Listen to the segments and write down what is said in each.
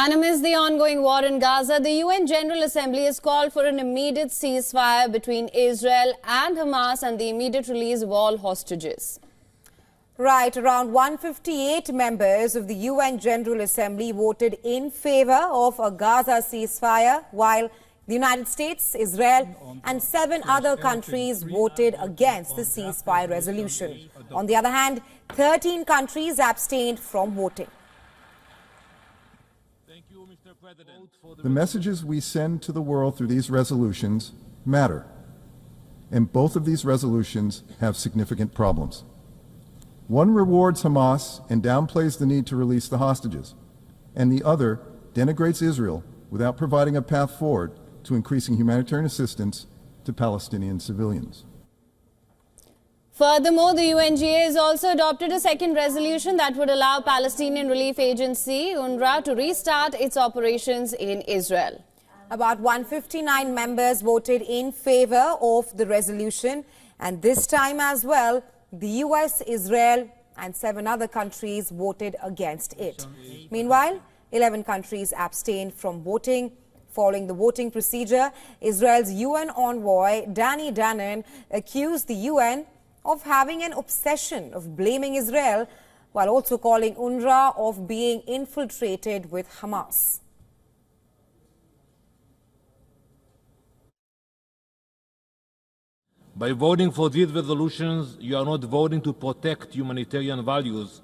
And amidst the ongoing war in Gaza, the UN General Assembly has called for an immediate ceasefire between Israel and Hamas and the immediate release of all hostages. Right, around 158 members of the UN General Assembly voted in favor of a Gaza ceasefire, while the United States, Israel and 7 other countries voted against the ceasefire resolution. On the other hand, 13 countries abstained from voting. The messages we send to the world through these resolutions matter, and both of these resolutions have significant problems. One rewards Hamas and downplays the need to release the hostages, and the other denigrates Israel without providing a path forward to increasing humanitarian assistance to Palestinian civilians. Furthermore, the UNGA has also adopted a second resolution that would allow Palestinian Relief Agency, UNRWA, to restart its operations in Israel. About 159 members voted in favor of the resolution, and this time as well, the US, Israel and 7 other countries voted against it. Meanwhile, 11 countries abstained from voting. Following the voting procedure, Israel's UN envoy, Danny Danon, accused the UN of having an obsession of blaming Israel, while also calling UNRWA of being infiltrated with Hamas. By voting for these resolutions, you are not voting to protect humanitarian values,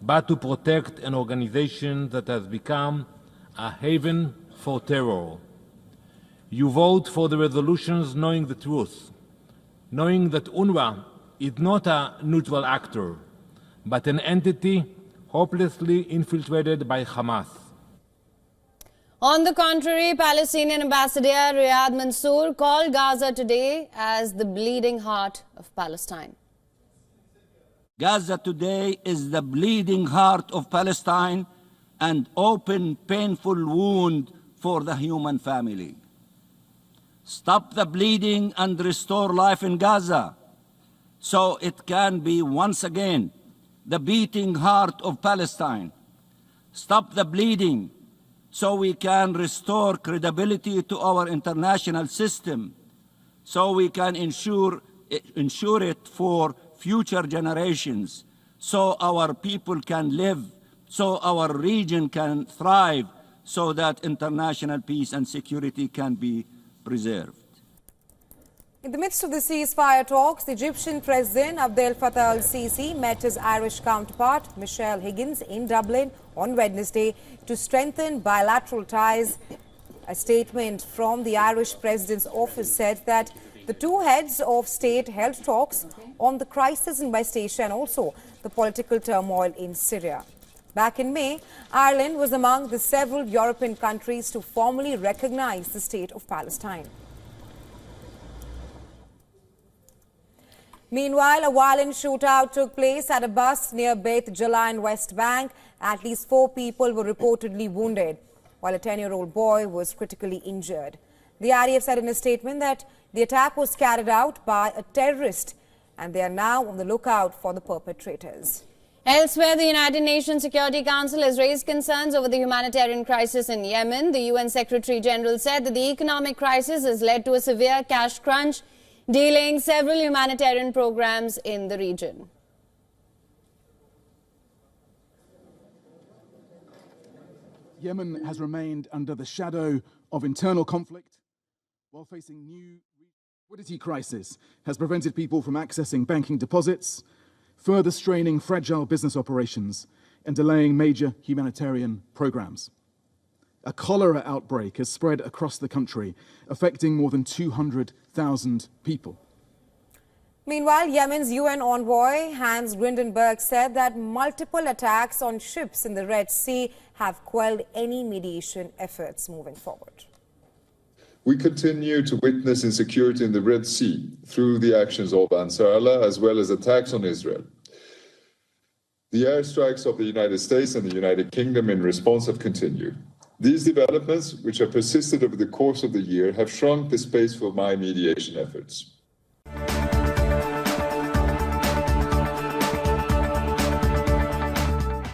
but to protect an organization that has become a haven for terror. You vote for the resolutions knowing the truth, knowing that UNRWA is not a neutral actor, but an entity hopelessly infiltrated by Hamas. On the contrary, Palestinian Ambassador Riyad Mansour called Gaza today as the bleeding heart of Palestine. Gaza today is the bleeding heart of Palestine and open, painful wound for the human family. Stop the bleeding and restore life in Gaza, so it can be once again the beating heart of Palestine. Stop the bleeding so we can restore credibility to our international system, so we can ensure it for future generations, so our people can live, so our region can thrive, so that international peace and security can be preserved. In the midst of the ceasefire talks, the Egyptian President Abdel Fattah al-Sisi met his Irish counterpart, Michelle Higgins, in Dublin on Wednesday to strengthen bilateral ties. A statement from the Irish President's office said that the two heads of state held talks on the crisis in West Asia and also the political turmoil in Syria. Back in May, Ireland was among the several European countries to formally recognize the state of Palestine. Meanwhile, a violent shootout took place at a bus near Beit Jalan, West Bank. At least 4 people were reportedly wounded, while a 10-year-old boy was critically injured. The IDF said in a statement that the attack was carried out by a terrorist, and they are now on the lookout for the perpetrators. Elsewhere, the United Nations Security Council has raised concerns over the humanitarian crisis in Yemen. The UN Secretary General said that the economic crisis has led to a severe cash crunch, delaying several humanitarian programs in the region. Yemen has remained under the shadow of internal conflict, while facing new liquidity crisis has prevented people from accessing banking deposits, further straining fragile business operations and delaying major humanitarian programs. A cholera outbreak has spread across the country, affecting more than 200,000 people. Meanwhile, Yemen's UN envoy Hans Grindenberg said that multiple attacks on ships in the Red Sea have quelled any mediation efforts moving forward. We continue to witness insecurity in the Red Sea through the actions of Ansar Allah as well as attacks on Israel. The airstrikes of the United States and the United Kingdom in response have continued. These developments, which have persisted over the course of the year, have shrunk the space for my mediation efforts.